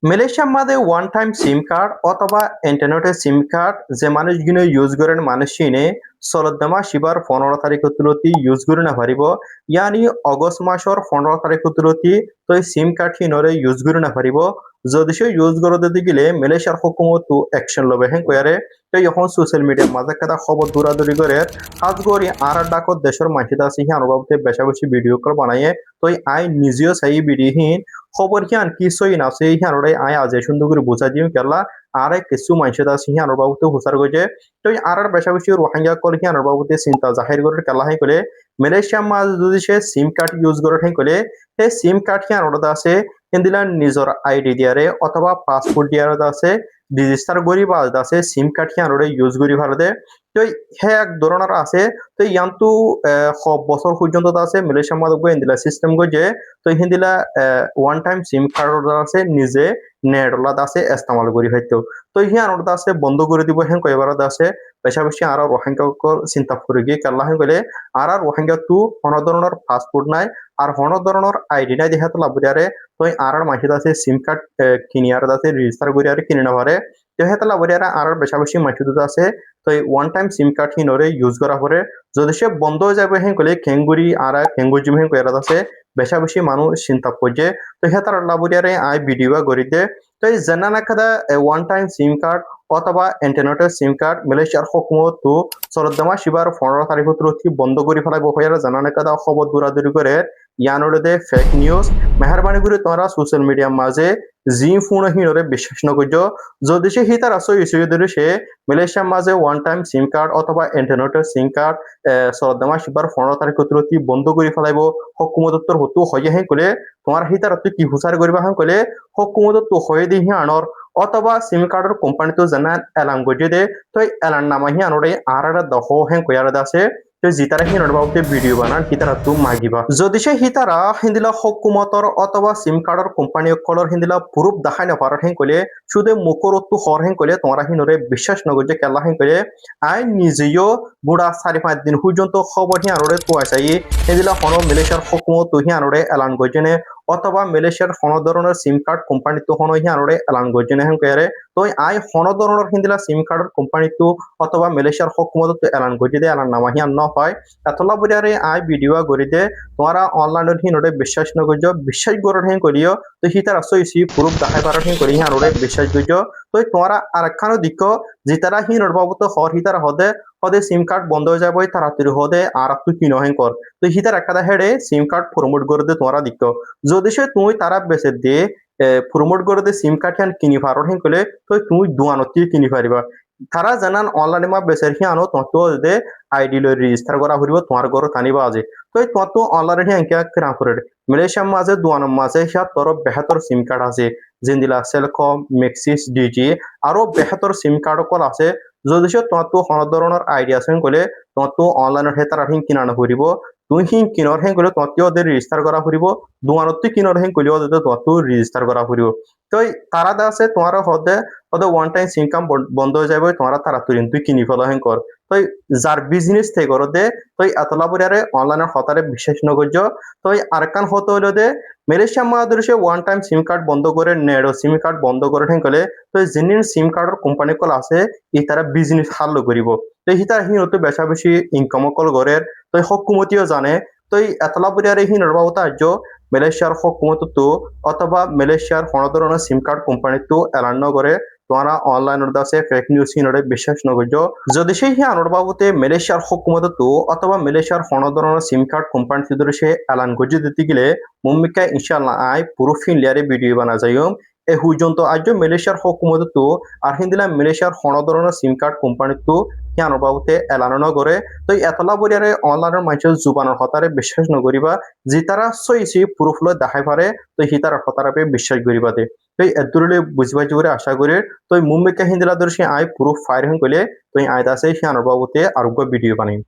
মালয়েশিয়ার one time sim card অথবা ইন্টারনেটের সিম কার্ড যে মানুষগুলো ইউজ করেন মানুষিনে চলদ্দমা শিবার 15 তারিখ তুলতি ইউজ করে না পারিব ইয়ানি অগস্ট মাসর 15 তারিখ তুলতি তো সিম কার্ড হিনরে ইউজ করে না পারিব যদি সে ইউজ করতে গেলে মালয়েশিয়ার হুকুমত অ্যাকশন লবে হেন কয়ারে তো এখন সোশ্যাল মিডিয়া মাঝে কাদা খবর দৌড়াদৌড়ি করে হাত গড়ি আর ডাকত দেশের মানসিতা আছে হিয়ান অনুভবতে বেশা বেশি ভিডিও কল বানাইয়ে তো আই নিজেও সেই ভিডিও হিন খবর হিয়ান কি সই না সেই হিয়ানরে আই আজে সুন্দর করে বুঝা দিও কেলা আর কিছু মানসিতা আছে হিয়ান অনুভবতে হুসার গজে তো আর বেশা বেশি রোহিঙ্গা কল হিয়ান অনুভবতে চিন্তা জাহির করে কেলা হাই করে মালয়েশিয়া মাঝ যদি সে সিম কার্ড ইউজ করে ঠাই করে সেই সিম কার্ড হিয়ান অনুদা আছে হিন্দিলা নিজর আইডি দিয়ারে অথবা পাসপোর্ট দিয়ারে আছে রেজিস্টার করি বা আছে সিম কার্ড হিয়ানরে ইউজ করি ভারতে তো হে এক ধরনের আছে তো ইয়ান্তু সব বছর পর্যন্ত আছে মালয়েশিয়ার মাঝে হিন্দিলা সিস্টেম গজে তো হিন্দিলা ওয়ান টাইম সিম কার্ড আছে নিজে নেটলা আছে ইস্তেমাল করি হয়তো তো হিয়ান ওটা আছে বন্ধ করে দিব হেন কয়বার আছে বেশি আর রোহিঙ্গা চিন্তা করে গিয়ে কাল্লা হয়ে গেলে আর রোহিঙ্গা তু কোন ধরনের পাসপোর্ট নাই আর কোন ধরনের আইডি নাই দেখা তো লাভরিয়ারে তো আর মাসিদ আছে সিম কার্ড কিনি আর আছে রেজিস্টার করি আর কিনে না পারে তো হেতা লাভরিয়ারে আর বেশি মাসিদ আছে তো ওয়ান টাইম সিম কার্ড হিনরে ইউজ করা পরে যদি সে বন্ধ হয়ে যাবে হেন কলে খেঙ্গুরি আর খেঙ্গুজি হেন কয়ার আছে বেশি মানুষ চিন্তা করছে তো হেতার লাভরিয়ারে আই ভিডিও গড়িতে তো এই জানা না কাদা ওয়ান টাইম সিম কার্ড অথবা ইন্টারনেটের সিম কার্ড মালয়েশিয়ার হুকুমত তো চলদ্দমা শিবার 15 তারিখ বন্ধ করে ফেলাইব হইয়ার জানা না কাদা খবর দৌড়াদৌড়ি করে ইয়ানোডে ফেক নিউজ মেহরবানি করে তোমরা সোশ্যাল মিডিয়ার মাঝে জি ফোন হিনরে বিশ্বাস নকর্য যদি সে হিতার আসো ইস্যু ধরে সে মালয়েশিয়ার মাঝে ওয়ান টাইম সিম কার্ড অথবা ইন্টারনেটের সিম কার্ড চলদ্দমা শিবার 15 তারিখ বন্ধ করে ফেলাইব হুকুমতর হতু হয়ে হেন কলে তোমার হিতার কি হুসার করিবা হেন কলে হুকুমত হয়ে দিহি আনর অথবা সিম কার্ডের কোম্পানি তো জানা এলান গজে দে তো এলান নামাহি আনরে আর দহ হেন কয়ার আছে তো জিতারা হিনর বাবুতে ভিডিও বানান হিতারা তো মাগিবা যদি সে হিতারা হিন্দিলা হুকুমতর অথবা সিম কার্ডের কোম্পানি কলর হিন্দিলা প্রুফ দেখাই না পারার হেন কলে শুধু মুখরত্তু হর হেন কলে তোমরা হিনরে বিশ্বাস নগর যে কেলা হেন কলে আই নিজেও বুড়া 4-5 দিন পর্যন্ত খবর হিয়ানরে তো আসাই হিন্দিলা হন মালয়েশিয়ার হুকুমত হিয়ানরে এলান গজেনে অথবা মালয়েশিয়ার হন ধরনের সিম কার্ড কোম্পানি তো হন হিয়ানরে এলান গজেনে হেন কয়ারে তো আই হন ধরনের হিন্দিলা সিম কার্ডের কোম্পানি তো অথবা মালয়েশিয়ার হুকুমত তো এলান গজে দে এলান নামা হিয়ান ন হয় এতলা বুড়ারে আই ভিডিও গড়িতে তোমরা অনলাইনের হিনরে বিশ্বাস নগর্য বিশ্বাস গড় হেন করিও তো হিতার আসইছি প্রুফ দেখাই পারার হেন করি হিয়ানরে বিশ্বাস গজ্য তো তোমরা আরেকখানো দিক যেতারা হিনর বাবুত হর হিতার হদে হদে সিম কার্ড বন্ধ হয়ে যাবে তাড়াতাড়ি হদে আর তুই কিনো হেন কর তো হিতার একটা হেডে সিম কার্ড প্রমোট করে দে তোমরা দিক যদি সে তুই তারা বেচে দিয়ে প্রমোট করে দে সিম কার্ড হেন কিনি পারো হেন কলে তো তুই দোয়ানতি কিনি পারিবা তারা জানান অনলাইনে মা বেচার হি আনো তো দে আইডি লই রেজিস্টার করা হইব তোমার ঘর টানিবা আজি তো তো অনলাইনে হি আঙ্কিয়া কিনা করে মালয়েশিয়ার মাঝে দোয়ানোর মাঝে হিয়া তোর বেহাতর সিম কার্ড আছে যেদিলা সেলকম মেক্সিস ডিজি আরো বেহাতর সিম কার্ড কল আছে যদি সে তোমার তো কোনো ধরনের আইডিয়া আছে কলে তোমার তো অনলাইনের হে তারা হিং কিনানো করিব তুই হিং কিনর হেং কলে তোমার ওদের রেজিস্টার করা করিব দোয়ানত কিনর হেং কলে ওদের তোমার তো রেজিস্টার করা করিব তো তারা দা আছে তোমার হদে ওদের ওয়ান টাইম ইনকাম বন্ধ হয়ে যাবে তোমরা তাড়াতাড়ি তুই কিনি ফেলো হেং কর তো যার বিজনেস থেকে করো দে তো এতলা বরিয়ারে অনলাইনের হতারে বিশ্বাস নগর্য তো আরেকখান হতে হইলো দে মালয়েশিয়া মহাদেশে ওয়ান টাইম সিম কার্ড বন্ধ করে নেড়ো সিম কার্ড বন্ধ করে ঠেং কলে তো যিনি সিম কার্ডের কোম্পানি কল আছে ই তারা বিজনেস হাল করিব তো হিতার হিন তো বেশা বেশি ইনকাম কল করে তো হকুমতিও জানে তো এতলা বরিয়ারে হিন বাবতা আর্য মালয়েশিয়ার হকুমত তো অথবা মালয়েশিয়ার কোনো ধরনের সিম কার্ড কোম্পানি তো এলান করে তোমরা অনলাইনের দাসে ফেক নিউজ হিনরে বিশ্বাস নগর্য যদি সেই আনোর বাবুতে মালয়েশিয়ার হকুমত তো অথবা মালয়েশিয়ার কোনো ধরনের সিম কার্ড কোম্পানি ধরে সে এলান গজে দিতে গেলে মুম্বিকা ইনশাল্লাহ আই পুরো ফিনলিয়ারে ভিডিও বানা যাইম এ হুজন্ত আজ মালয়েশিয়ার হকুমত তো আর হিন্দিলা মালয়েশিয়ার কোনো ধরনের সিম কার্ড কোম্পানি তো আনোর বাবুতে এলান নগরে তো এতলা বরিয়ারে অনলাইনের মানুষের জুবানোর হতারে বিশ্বাস নগরিবা যে তারা সইছি প্রুফ লয় দেখাই পারে তো হিতার হতারাপে বিশ্বাস করিবা দে তো এদুরলে বুঝবা জোরে আশা করে তো মুম্বিকা হিন্দিলা দর্শী আই প্রুফ ফায়ার হয়ে গেলে তো আয় দাসে সে আনোর বাবুতে আরোগ্য ভিডিও বানাই